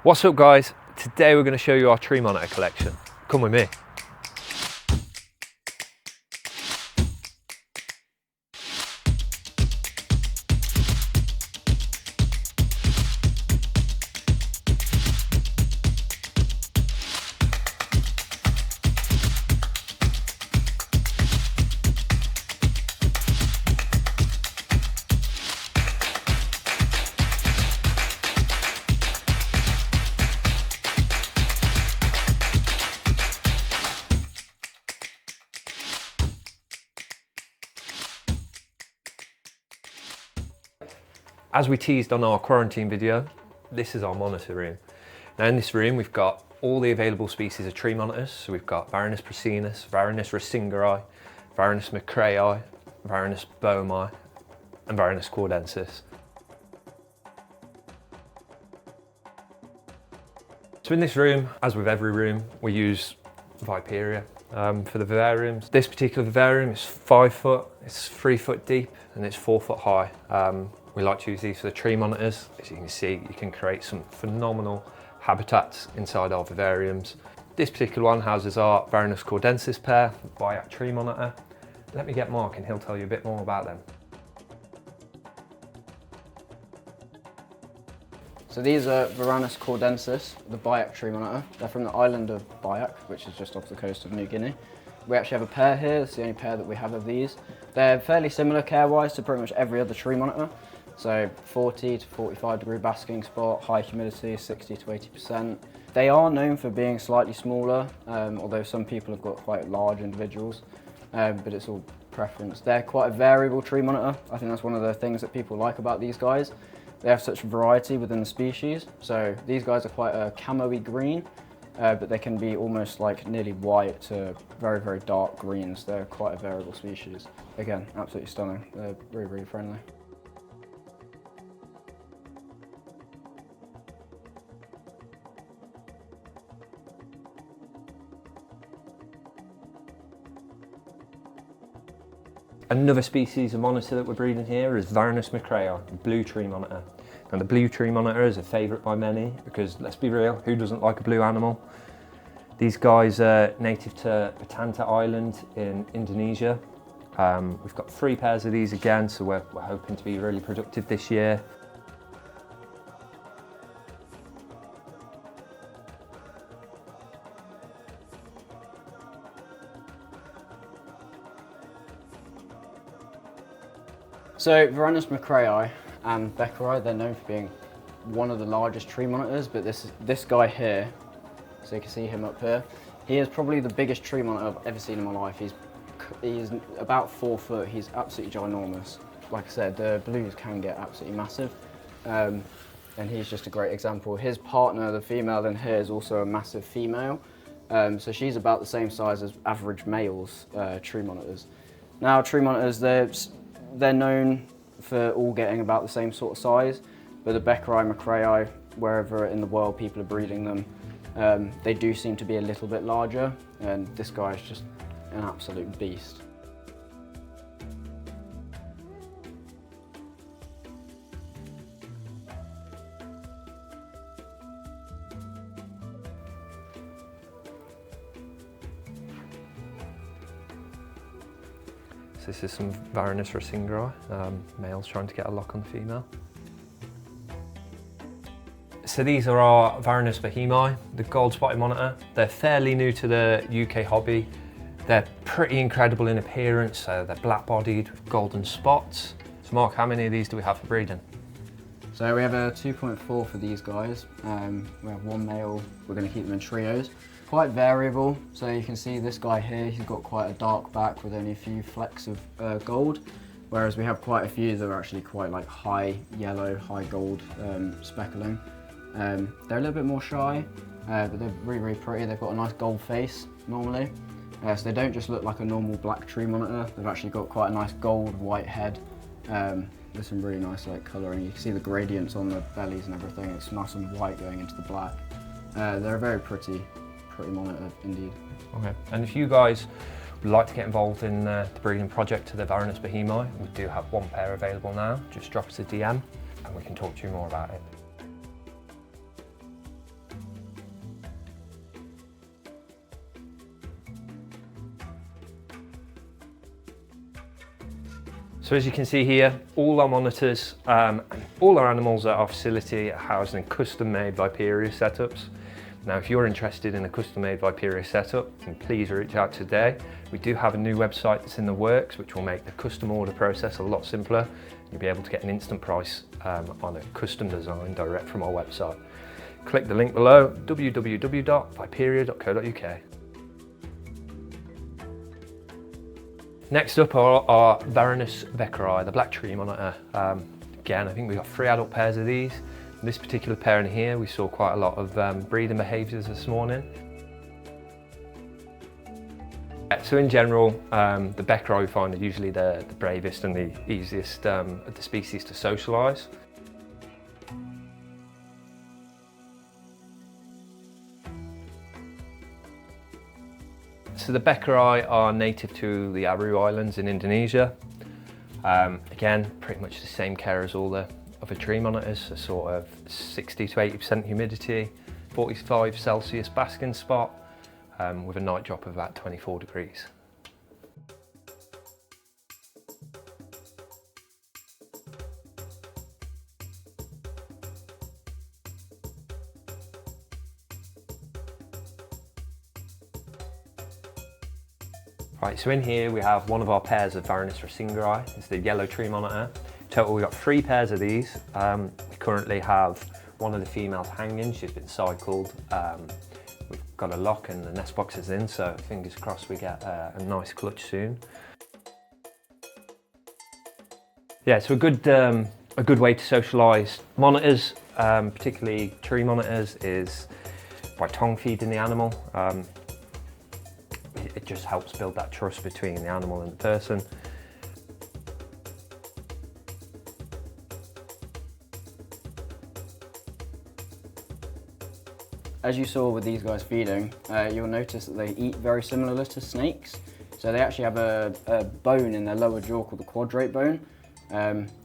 What's up guys? Today we're going to show you our tree monitor collection. Come with me. As we teased on our quarantine video, this is our monitor room. Now in this room we've got all the available species of tree monitors. So we've got Varanus prasinus, Varanus reisingeri, Varanus macraei, Varanus boehmei and Varanus kordensis. So in this room, as with every room, we use Viperia for the vivariums. This particular vivarium is 5 foot, it's 3 foot deep and it's 4 foot high. We like to use these for the tree monitors. As you can see, you can create some phenomenal habitats inside our vivariums. This particular one houses our Varanus kordensis pair, Biak tree monitor. Let me get Mark and he'll tell you a bit more about them. So these are Varanus kordensis, the Biak tree monitor. They're from the island of Biak, which is just off the coast of New Guinea. We actually have a pair here, it's the only pair that we have of these. They're fairly similar care-wise to pretty much every other tree monitor. So 40 to 45 degree basking spot, high humidity, 60 to 80%. They are known for being slightly smaller, although some people have got quite large individuals, but it's all preference. They're quite a variable tree monitor. I think that's one of the things that people like about these guys. They have such variety within the species. So these guys are quite a camo-y green, but they can be almost like nearly white to very, very dark greens. They're quite a variable species. Again, absolutely stunning. They're really, really friendly. Another species of monitor that we're breeding here is Varanus macraei, the blue tree monitor. And the blue tree monitor is a favourite by many because, let's be real, who doesn't like a blue animal? These guys are native to Batanta Island in Indonesia. We've got 3 pairs of these again, so we're hoping to be really productive this year. So Varanus macraei and beccarii, they're known for being one of the largest tree monitors, but this guy here, so you can see him up here, he is probably the biggest tree monitor I've ever seen in my life. He's about 4 foot, he's absolutely ginormous. Like I said, the blues can get absolutely massive, and he's just a great example. His partner, the female in here, is also a massive female, so she's about the same size as average males tree monitors. Now tree monitors, they're known for all getting about the same sort of size, but the beccarii, macraei, wherever in the world people are breeding them, they do seem to be a little bit larger, and this guy is just an absolute beast. This is some Varanus reisingeri, males trying to get a lock on the female. So these are our Varanus boehmei, the gold spotted monitor. They're fairly new to the UK hobby. They're pretty incredible in appearance, so they're black bodied with golden spots. So Mark, how many of these do we have for breeding? So we have a 2.4 for these guys. We have 1 male, we're going to keep them in trios. Quite variable, so you can see this guy here, he's got quite a dark back with only a few flecks of gold, whereas we have quite a few that are actually quite like high yellow, high gold speckling. They're a little bit more shy, but they're really, really pretty. They've got a nice gold face normally, so they don't just look like a normal black tree monitor. They've actually got quite a nice gold white head. There's some really nice like colouring. You can see the gradients on the bellies and everything. It's nice and white going into the black. They're a very pretty monitor indeed. Okay, and if you guys would like to get involved in the breeding project to the Varanus boehmei, we do have 1 pair available now. Just drop us a DM and we can talk to you more about it. So as you can see here, all our monitors, all our animals at our facility are housed in custom-made Viperia setups. Now, if you're interested in a custom-made Viperia setup, then please reach out today. We do have a new website that's in the works, which will make the custom order process a lot simpler. You'll be able to get an instant price on a custom design direct from our website. Click the link below, www.viperia.co.uk. Next up are our Varanus beccarii, the black tree monitor. Again, I think we've got 3 adult pairs of these. This particular pair in here, we saw quite a lot of breeding behaviours this morning. So in general, the beccarii we find are usually the bravest and the easiest of the species to socialise. So the beccarii are native to the Arboreal Islands in Indonesia. Again, pretty much the same care as all the other tree monitors, a sort of 60 to 80% humidity, 45 Celsius basking spot, with a night drop of about 24 degrees. Right, so in here we have one of our pairs of Varanus reisingeri. It's the yellow tree monitor. Total, we've got 3 pairs of these. We currently have one of the females hanging. She's been cycled. We've got a lock and the nest box is in, so fingers crossed we get a nice clutch soon. Yeah, so a good way to socialise monitors, particularly tree monitors, is by tongue feeding the animal. It just helps build that trust between the animal and the person. As you saw with these guys feeding, you'll notice that they eat very similar to snakes. So they actually have a bone in their lower jaw called the quadrate bone.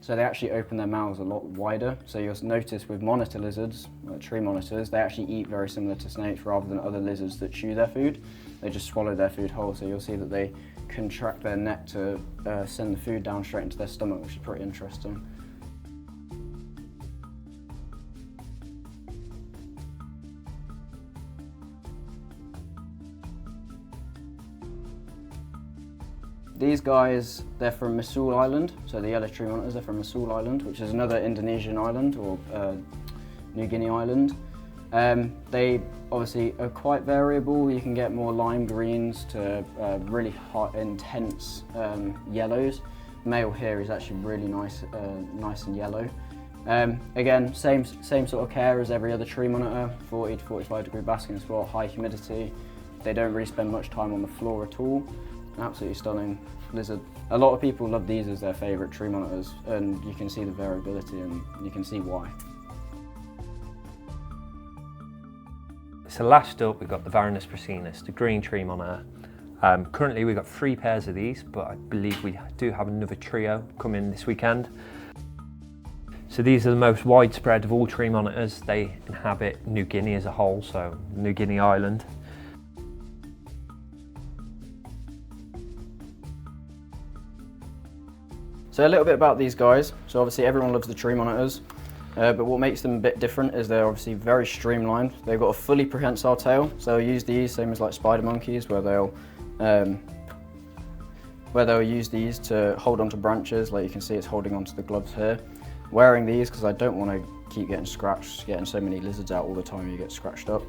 So they actually open their mouths a lot wider. So you'll notice with monitor lizards, tree monitors, they actually eat very similar to snakes rather than other lizards that chew their food. They just swallow their food whole. So you'll see that they contract their neck to send the food down straight into their stomach, which is pretty interesting. These guys, they're from Masul Island, so the yellow tree monitors, they're from Masul Island, which is another Indonesian island or New Guinea island. They obviously are quite variable. You can get more lime greens to really hot, intense yellows. Male here is actually really nice, nice and yellow. Again, same sort of care as every other tree monitor, 40 to 45 degree basking spot, high humidity. They don't really spend much time on the floor at all. Absolutely stunning lizard. A lot of people love these as their favourite tree monitors, and you can see the variability and you can see why. So last up we've got the Varanus prasinus, the green tree monitor. Currently we've got 3 pairs of these, but I believe we do have another trio coming this weekend. So these are the most widespread of all tree monitors. They inhabit New Guinea as a whole, so New Guinea island. So a little bit about these guys. So obviously everyone loves the tree monitors, but what makes them a bit different is they're obviously very streamlined. They've got a fully prehensile tail, so they'll use these same as like spider monkeys, where they'll use these to hold onto branches. Like you can see, it's holding onto the gloves here. Wearing these because I don't want to keep getting scratched, getting so many lizards out all the time. You get scratched up.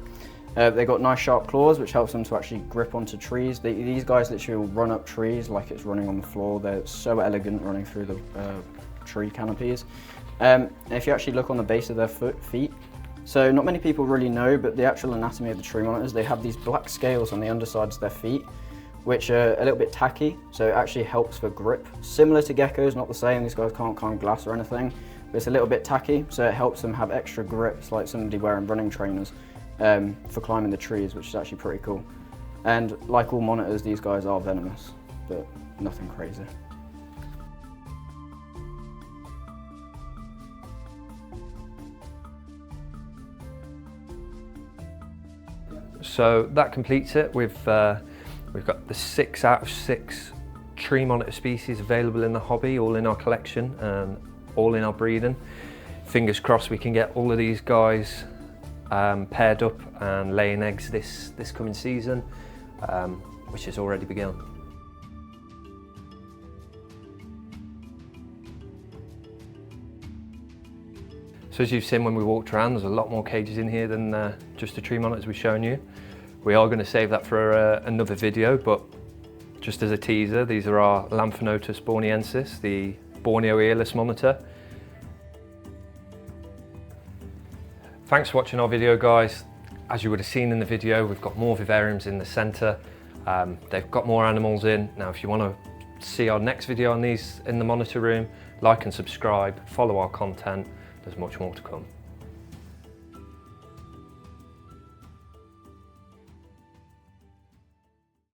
They've got nice sharp claws, which helps them to actually grip onto trees. These guys literally will run up trees like it's running on the floor. They're so elegant running through the tree canopies. And if you actually look on the base of their feet, so not many people really know, but the actual anatomy of the tree monitors, they have these black scales on the undersides of their feet, which are a little bit tacky, so it actually helps for grip. Similar to geckos, not the same. These guys can't climb glass or anything, but it's a little bit tacky, so it helps them have extra grips, like somebody wearing running trainers. For climbing the trees, which is actually pretty cool. And like all monitors, these guys are venomous, but nothing crazy. So that completes it. We've got the 6 out of 6 tree monitor species available in the hobby, all in our collection and all in our breeding. Fingers crossed we can get all of these guys paired up and laying eggs this coming season, which has already begun. So as you've seen when we walked around, there's a lot more cages in here than just the tree monitors we've shown you. We are going to save that for another video, but just as a teaser, these are our Lambphanotus borneensis, the Borneo earless monitor. Thanks for watching our video, guys. As you would have seen in the video, we've got more vivariums in the centre. They've got more animals in. Now, if you want to see our next video on these in the monitor room, like and subscribe, follow our content. There's much more to come.